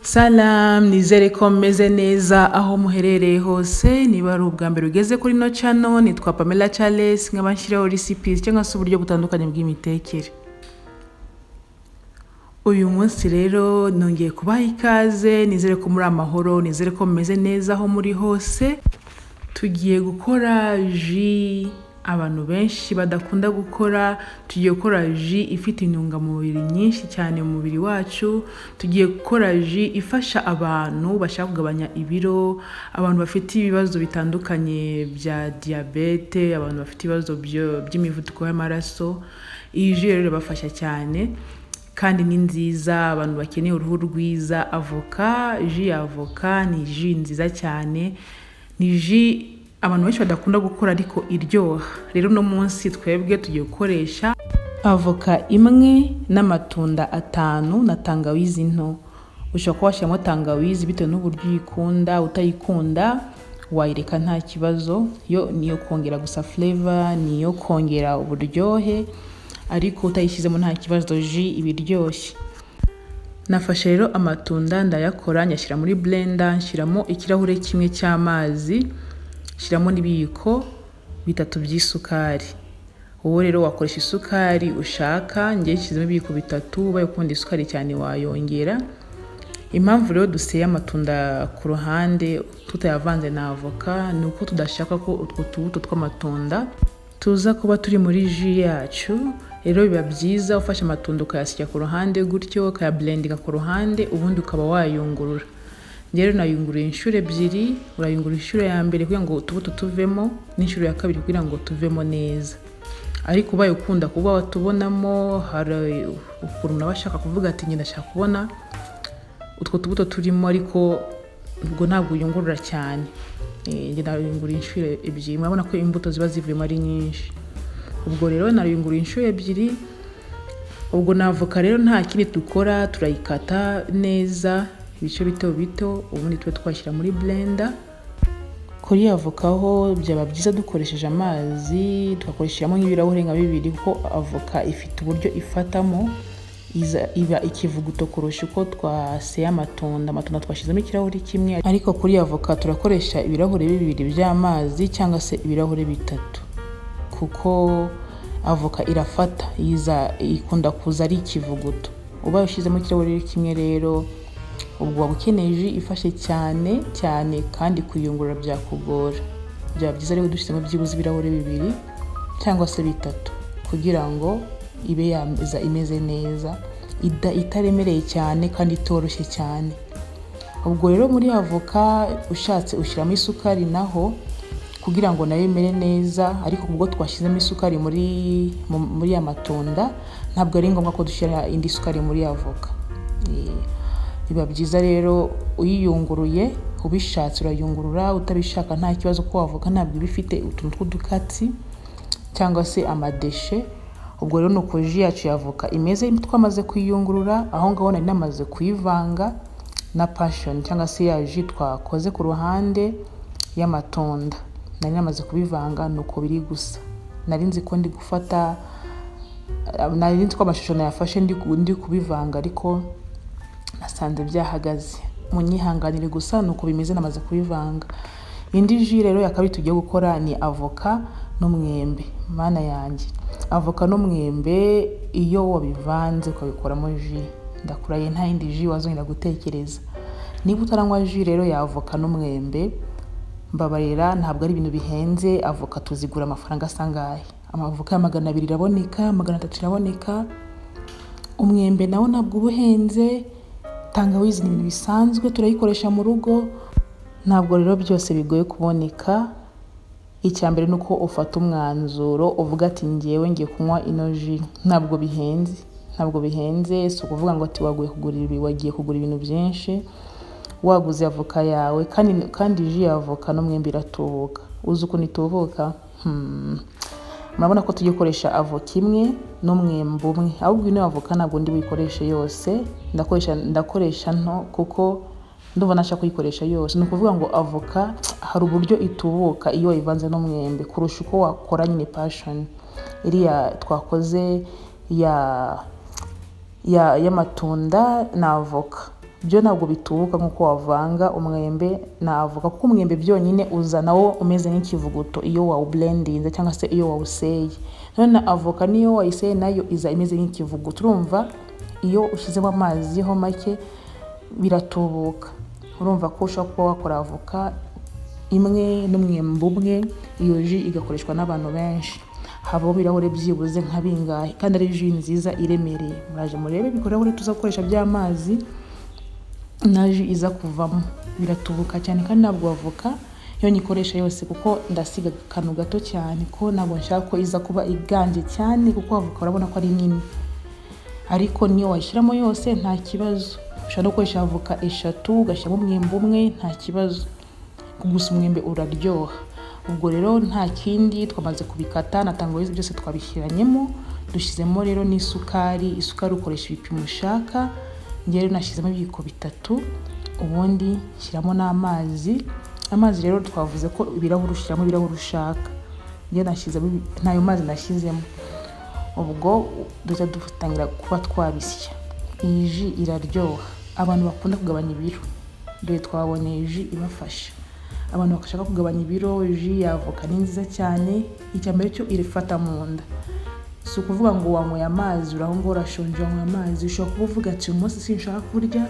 Salam, nizere ko meze neza aho muherereye hose. Niba ari ubwa mbere ugeze kuri no channel, nitwa Pamela Charles, nkaba nshyiraho recipes cyangwa se uburyo butandukanye bw'imitekere. Uyu munsi rero nongeye kubaha ikaze, nizere ko muri amahoro, nizere ko meze neza aho muri hose. Tugiye gukora ji abantu benshi badakunda gukora. Tugiye gukora ji ifite intungamubiri nyinshi cyane mu mubiri wacu. Tugiye gukora ji ifasha abantu bashaka kugabanya ibiro, abantu bafite ibibazo bitandukanye bya diabete, abantu bafite ibibazo by'imivuduko y'amaraso. Iyi ji rero irabafasha cyane kandi ni nziza. Abantu bakeneye uruhu rwiza, avoka, ji ya avoka ni ji nziza cyane. Ni ji abantu benshi badakunda gukora ariko iryoha. Rero no munsi twebwe tugiye gukoresha avoka imwe n'amatunda 5 na tangawizi nto. Ushobora kuba washyiramo tangawizi bitewe n'uburyo uyikunda, utayikunda wayireka nta kibazo. Yo niyo kongera gusa flavor, niyo kongera uburyohe, ariko utayishyizemo nta kibazo, ji ibiryoshye. Nafashe rero amatunda ndayakora, nyashyira muri blender, nshyiramo ikirahure kimwe cy'amazi, nshyiramo n'ibiyiko 3 by'isukari. Wowe rero wakoresha isukari ushaka, ngiye nshyizemo ibiyiko 3, ubaye ukunda isukari cyane wayongera. Impamvu rero duseye amatunda ku ruhande tutayavanze na avoka ni uko tudashaka ko utwo tubuto tw'amatunda tuza kuba turi muri ji yacu. Rero biba byiza ufashe amatunda ukayasya ku ruhande gutyo, ukayablendinga ku ruhande, ubundi ukaba wayungurura. Rero nayunguruye inshuro 2, urayungurura inshuro ya mbere kugira ngo utubuto tuvemo, n'inshuro ya kabiri kugira ngo tuvemo neza. Ariko ubaye ukunda kuba watubonamo, hari ukuntu nabashaka kuvuga ati ngenda shaka kubona utwo tubuto turimo, ariko ubwo ntabwo uyungurura cyane. Ngenda yungurura inshuro 2, murabona ko imbuto ziba zivuyemo ari nyinshi. Ubwo rero narayungurura inshuro 2. Ubwo na avoka rero nta kindi dukora, turayikata neza ibice bito bito, ubundi twe twashyira muri blender. Kuri avoka ho byaba byiza dukoresheje amazi, tugakoreshamo nk'ibirahure nka 2 kuko avoka ifite uburyo ifatamo, iba ikivuguto kurusha uko twaseye amatunda. Amatunda twashyizemo ikirahure kimwe, ariko kuri avoka turakoresha ibirahure 2 by'amazi cyangwa se ibirahure 3 kuko avoka irafata, ikunda kuza ari ikivuguto. Ubaye ushyizemo ikirahure kimwe rero, ubwo waba ukeneye ji ifashe cyane cyane kandi kuyungurura byakugora. Byaba byiza rero dushyizemo byibuze ibirahure 2 cyangwa se 3 kugira ngo ibe yameza imeze neza, itaremereye cyane kandi itoroshye cyane. Ubwo rero muri avoka ushatse ushyiramo isukari naho kugira ngo nayo imere neza, ariko ubwo twashyizemo isukari muri amatunda ntabwo ari ngombwa ko dushyira indi sukari muri avoka. Biba byiza rero uyiyunguruye, ubishatse urayungurura, utabishaka nta kibazo ko avoka ntabwo iba ifite utuntu tw'udukatsi cyangwa se amadeshe. Ubwo rero nuko ji yacu ya avoka imeze, twamaze kuyiyungurura. Aho ngaho nari namaze kuyivanga na passion cyangwa se ya ji twakoze ku ruhande y'amatunda, nari namaze kubivanga. Nuko biri gusa, nari nzi ko ndi gufata, nari nzi ko amashusho nayafashe ndi kubivanga, ariko nasanze byahagaze. Munyihanganire gusa nuko bimeze, namaze kubivanga. Indi ji rero ya kabiri tugiye gukora ni avoka n'umwembe. Mana yanjye, avoka n'umwembe iyo wabivanze ukabikoramo ji, ndakuraye nta yindi ji wazongera gutekereza. Niba utaranywa ji rero ya avoka n'umwembe, mbabarira, ntabwo ari ibintu bihenze. Avoka tuzigura amafaranga asangahe? Amavoka ya 200 iraboneka, 300 iraboneka. Umwembe nawo ntabwo ubuhenze. Tangawizi ni ibintu bisanzwe turayikoresha mu rugo. Ntabwo rero byose bigoye kuboneka. Icyambere nuko ufata umwanzuro uvuga ati ngiye kunywa ino ji. Ntabwo bihenze, si ukuvuga ngo ati wagiye kugura ibintu byinshi. Waguze avoka yawe kandi ji ya avoka n'umwembe iratubuka. Uzi ukuntu itubuka? Murabona ko tugiye gukoresha avoka imwe n'umwembe umwe. Ahubwo ino avoka ntabwo ndi buyikoreshe yose, ndakoresha nto kuko ndumva nashaka kuyikoresha yose. Ni ukuvuga ngo avoka hari uburyo itubuka iyo wayivanze n'umwembe kurusha uko wakora nyine passion iriya twakoze y'amatunda na avoka. byo ntabwo bitubuka nk'uko wavanga umwembe na avoka, kuko umwembe byonyine uza nawo umeze nk'ikivuguto iyo wawublendinze cyangwa se iyo wawuseye. None na avoka niyo wayiseye nayo iza imeze nk'ikivuguto. Urumva iyo ushyizemo amazi ho make biratubuka. Urumva ko ushobora kuba wakora avoka imwe n'umwembe umwe, iyo ji igakoreshwa n'abantu benshi. Havaho ibirahure byibuze nka bingahe, kandi ari ji nziza iremereye. Muraje murebe ibirahure tuza gukoresha by'amazi na ji iza kuvamo, biratubuka cyane. Kandi ntabwo avoka iyo nyikoresha yose kuko ndasiga akantu gato cyane, ko ntabwo nshaka ko iza kuba iganje cyane, kuko avoka urabona ko ari nini. Ariko niyo wayishyiramo yose nta kibazo. Ushobora no gukoresha avoka 3 ugashyiramo umwembe umwe nta kibazo, gusa umwembe uraryoha. Ubwo rero nta kindi, twamaze kubikata na tangawizi byose twabishyiranyemo, dushyizemo rero n'isukari. Isukari ukoresha ibipimo ushaka. Njye rero nashyizemo ibiyiko 3, ubundi shyiramo n'amazi. Amazi rero twavuze ko ibirahuri ushyiramo ibirahuri ushaka. Njye nashyizemo ntayo mazi nashyizemo. Ubwo duza dutangira kuba twabisya. Iyi ji iraryoha. Abantu bakunda kugabanya ibiro, dore twabonye ji ibafasha. Abantu bakashaka kugabanya ibiro, ji ya avoka ni nziza cyane. Icyambere cyo irifata mu nda. Si ukuvuga ngo wanyweye amazi uraho ngo urashonje wanyweye amazi. Ushobora kuba uvuga ati uyu munsi sinshaka kurya,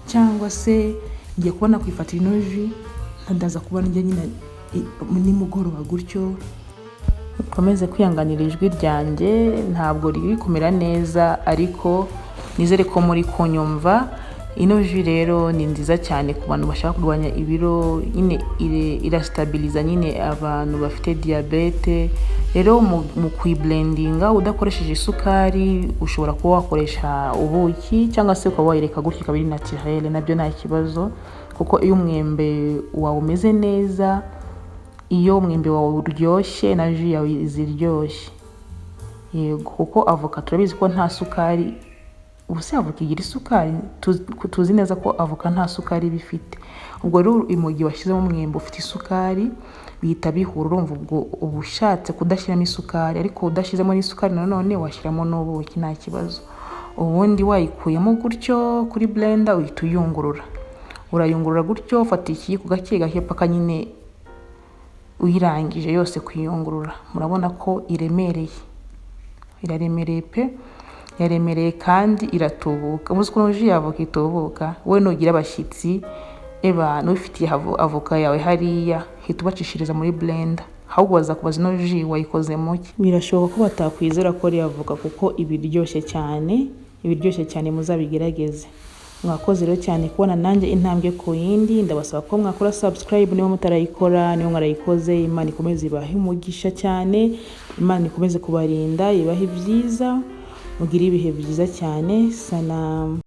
cyangwa se ngiye kubona kwifatira ino ji ndaza kuba njye nyine nimugoroba gutyo. Ukomeze kwihanganira ijwi ryanjye, ntabwo riri kumera neza, ariko nizere ko muri kunyumva. Ino ji rero ni nziza cyane ku bantu bashaka kugabanya ibiro, nyine irastabiliza nyine abantu bafite diabete. Rero mu kuyiblendinga udakoresheje isukari, ushobora kuba wakoresha ubuki cyangwa se ukaba wayireka gutya ikaba ari naturel, nabyo nta kibazo. Kuko iyo umwembe wawe umeze neza, iyo umwembe wawe uryoshye na ji yawe ziryoshye. Yego, kuko avoka turabizi ko nta sukari. Ubuse avoka igira isukari? Tuzi neza ko avoka nta sukari bifite. Ubwo rero imogi washyizemo umwembe ufite isukari bihita bihura. Urumva ubwo ubushatse kudashyiramo isukari, ariko udashyizemo n'isukari nanone washyiramo n'ubuki nta kibazo. Ubundi wayikuyemo gutyo kuri blender uhita uyungurura. Urayungurura gutyo, ufata ikiyiko gake gake paka nyine uyirangije yose kuyungurura. Murabona ko iremereye. Iraremereye pe. Yaremereye kandi iratubuka. Ubuze ko ji avoka itubuka. Wowe nugira abashyitsi, n'ufitiye avoka yawe hariya, hita ubacishiriza muri blender. Ahubwo bazakubaza ino ji wayikozemo iki. Birashoboka ko batakwizera ko ari avoka, kuko ibiryoshye cyane, muzabigerageze. Mwakoze rero cyane kubona nanjye intambwe ku yindi. Ndabasaba ko mwakora subscribe niba mutarayikora. Niba mwarayikoze, Imana ikomeze ibahe umugisha cyane. Imana ikomeze kubarinda, ibahe ibyiza. Mugire ibihe byiza cyane. Sana.